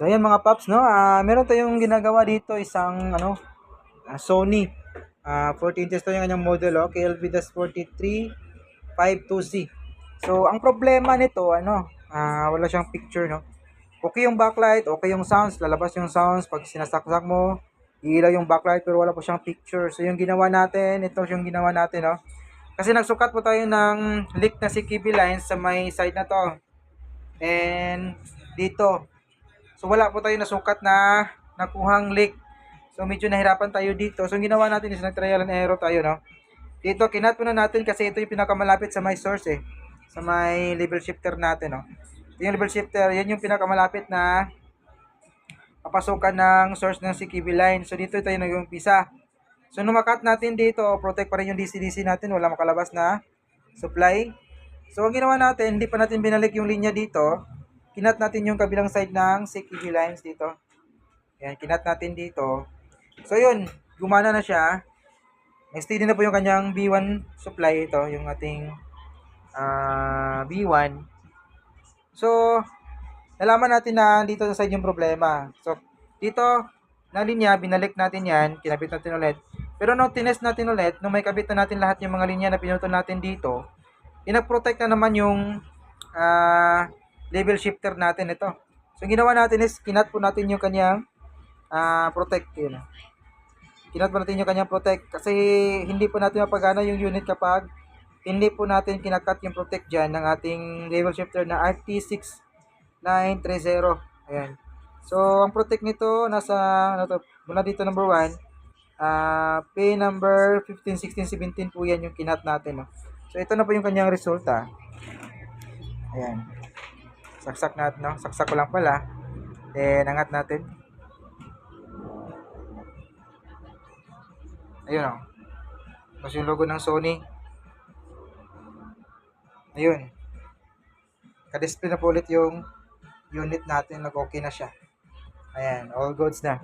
So ayan mga paps, no? Meron tayong ginagawa dito isang Sony 14 inches to yung kanyang model, KLV-4352C. So ang problema nito wala siyang picture, no? Okay yung backlight, okay yung sounds, lalabas yung sounds pag sinasaksak mo, ilaw yung backlight pero wala po siyang picture. So yung ginawa natin, ito yung ginawa natin, no? Kasi nagsukat po tayo ng leak na CKB lines sa may side na to. And dito. So wala po tayo nasukat na nakuhang leak. So medyo nahirapan tayo dito. So ang ginawa natin is nag-trial and error tayo, no? Dito kinat muna natin kasi ito yung pinakamalapit sa may source sa may level shifter natin, no? Ito yung level shifter, yan yung pinakamalapit na papasukan ng source ng CKB line. So dito tayo nag-umpisa. So nung makat natin dito, protect pa rin yung DC-DC natin, wala makalabas na supply. So ang ginawa natin, hindi pa natin binalik yung linya dito. Kinat natin yung kabilang side ng CKB lines dito. Yan, kinat natin dito. So yun, gumana na siya. Steady na po yung kanyang B1 supply. Ito, yung ating B1. So, nalaman natin na dito sa side yung problema. So, dito, na linya, binalik natin yan, kinabit natin ulit. Pero nung tinest natin ulit, nung may kabit na natin lahat yung mga linya na pinutol natin dito, ina-protect na naman yung level shifter natin ito. So, ginawa natin is, kinat po natin yung kanyang protect. Yun. Kinat po natin yung kanyang protect kasi hindi po natin mapagana yung unit kapag hindi po natin kinakat yung protect dyan ng ating level shifter na RT6930. Ayan. So, ang protect nito, nasa, mula dito number 1, pin number 15, 16, 17 po yan yung kinat natin. No? So, ito na po yung kanyang resulta. Ayan. Saksak natin, no? Saksak ko lang pala. Then, angat natin. Ayun, no? Tapos yung logo ng Sony. Ayun. Ka-display na po ulit yung unit natin. Nag-okay na siya. Ayan. All goods na.